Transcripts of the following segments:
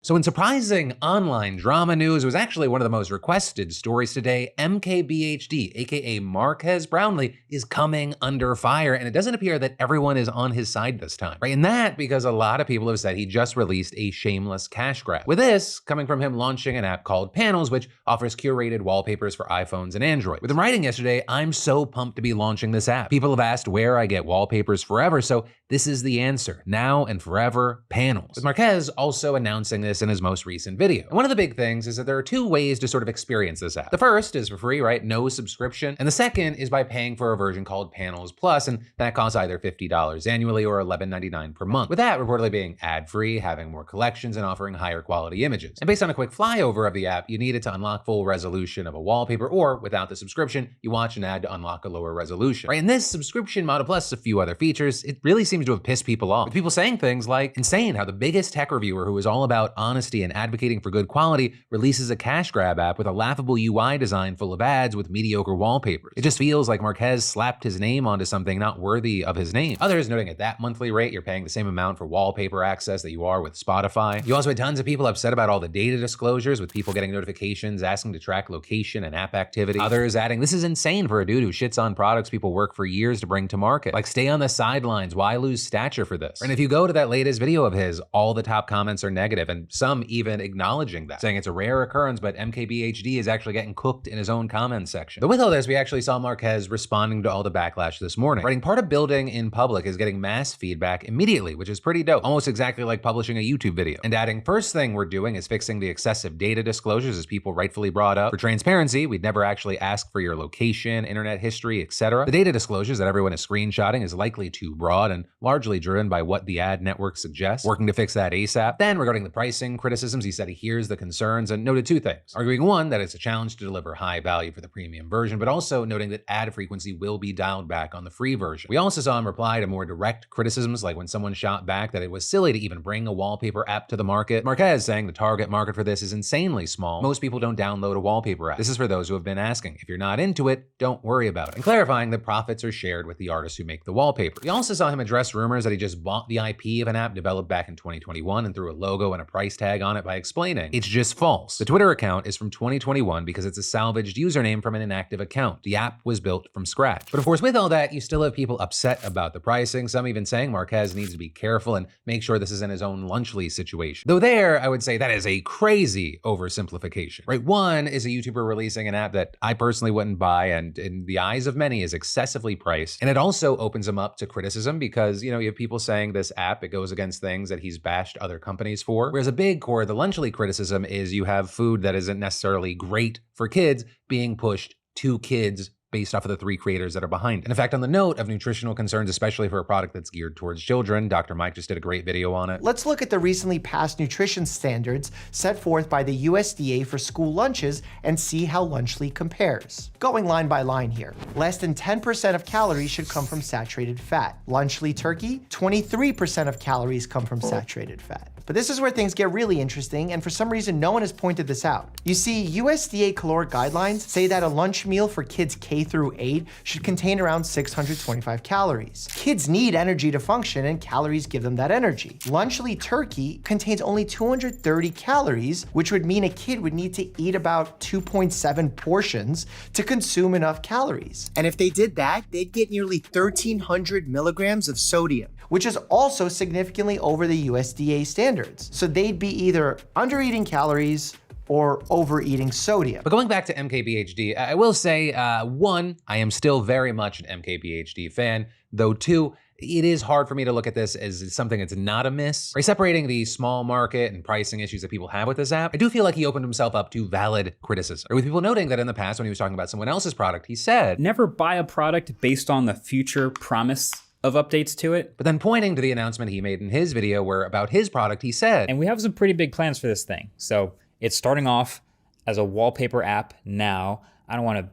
So in surprising online drama news, it was actually one of the most requested stories today. Mkbhd, aka Marques Brownlee, is coming under fire, and it doesn't appear that everyone is on his side this time, right? And that because a lot of people have said he just released a shameless cash grab. With this coming from him launching an app called Panels, which offers curated wallpapers for iPhones and Android. With him writing yesterday, "I'm so pumped to be launching this app. People have asked where I get wallpapers forever, so this is the answer. Now and forever, Panels." With Marques also announcing this in his most recent video. And one of the big things is that there are two ways to sort of experience this app. The first is for free, right? No subscription. And the second is by paying for a version called Panels Plus, and that costs either $50 annually or $11.99 per month. With that reportedly being ad-free, having more collections, and offering higher quality images. And based on a quick flyover of the app, you need it to unlock full resolution of a wallpaper, or without the subscription, you watch an ad to unlock a lower resolution. Right? And this subscription model plus a few other features, it really seems to have pissed people off. With people saying things like, "Insane how the biggest tech reviewer who is all about honesty and advocating for good quality releases a cash grab app with a laughable UI design full of ads with mediocre wallpapers. It just feels like Marques slapped his name onto something not worthy of his name." Others noting at that monthly rate, you're paying the same amount for wallpaper access that you are with Spotify. You also had tons of people upset about all the data disclosures, with people getting notifications asking to track location and app activity. Others adding, "This is insane for a dude who shits on products people work for years to bring to market. Like, stay on the sidelines. Why lose stature for this?" And if you go to that latest video of his, all the top comments are negative, and some even acknowledging that, saying it's a rare occurrence, but Mkbhd is actually getting cooked in his own comments section. But with all this, we actually saw Marques responding to all the backlash this morning, writing, "Part of building in public is getting mass feedback immediately, which is pretty dope, almost exactly like publishing a YouTube video." And adding, "First thing we're doing is fixing the excessive data disclosures as people rightfully brought up. For transparency, we'd never actually ask for your location, internet history, etc. The data disclosures that everyone is screenshotting is likely too broad and largely driven by what the ad network suggests. Working to fix that ASAP." Then regarding the pricing criticisms, he said he hears the concerns and noted two things. Arguing one, that it's a challenge to deliver high value for the premium version, but also noting that ad frequency will be dialed back on the free version. We also saw him reply to more direct criticisms, like when someone shot back that it was silly to even bring a wallpaper app to the market. Marques saying the target market for this is insanely small. Most people don't download a wallpaper app. This is for those who have been asking. If you're not into it, don't worry about it. And clarifying that profits are shared with the artists who make the wallpaper. We also saw him address rumors that he just bought the IP of an app developed back in 2021 and threw a logo and a price tag on it by explaining, "It's just false. The Twitter account is from 2021 because it's a salvaged username from an inactive account. The app was built from scratch." But of course, with all that, you still have people upset about the pricing, some even saying Marques needs to be careful and make sure this isn't his own Lunchly situation. Though there, I would say that is a crazy oversimplification, right? One is a YouTuber releasing an app that I personally wouldn't buy and in the eyes of many is excessively priced. And it also opens him up to criticism because, you have people saying this app, it goes against things that he's bashed other companies for. Whereas a big core of the Lunchly criticism is you have food that isn't necessarily great for kids being pushed to kids based off of the three creators that are behind it. And in fact, on the note of nutritional concerns, especially for a product that's geared towards children, Dr. Mike just did a great video on it. Let's look at the recently passed nutrition standards set forth by the USDA for school lunches and see how Lunchly compares. Going line by line here. Less than 10% of calories should come from saturated fat. Lunchly turkey, 23% of calories come from saturated fat. But this is where things get really interesting, and for some reason, no one has pointed this out. You see, USDA caloric guidelines say that a lunch meal for kids K through 8 should contain around 625 calories. Kids need energy to function, and calories give them that energy. Lunchly turkey contains only 230 calories, which would mean a kid would need to eat about 2.7 portions to consume enough calories. And if they did that, they'd get nearly 1,300 milligrams of sodium, which is also significantly over the USDA standards. So they'd be either under-eating calories or overeating sodium. But going back to Mkbhd, I will say, one, I am still very much an Mkbhd fan, though two, it is hard for me to look at this as something that's not a miss. By separating the small market and pricing issues that people have with this app, I do feel like he opened himself up to valid criticism. Or with people noting that in the past when he was talking about someone else's product, he said, "Never buy a product based on the future promise of updates to it." But then pointing to the announcement he made in his video where about his product, he said, "And we have some pretty big plans for this thing. So it's starting off as a wallpaper app now. I don't want to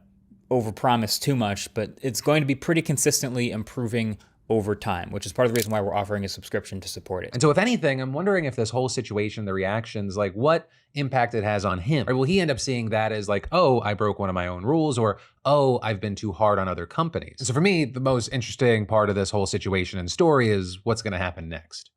overpromise too much, but it's going to be pretty consistently improving over time, which is part of the reason why we're offering a subscription to support it." And so if anything, I'm wondering if this whole situation, the reactions, like what impact it has on him. Or will he end up seeing that as like, oh, I broke one of my own rules, or oh, I've been too hard on other companies? And so for me, the most interesting part of this whole situation and story is what's gonna happen next.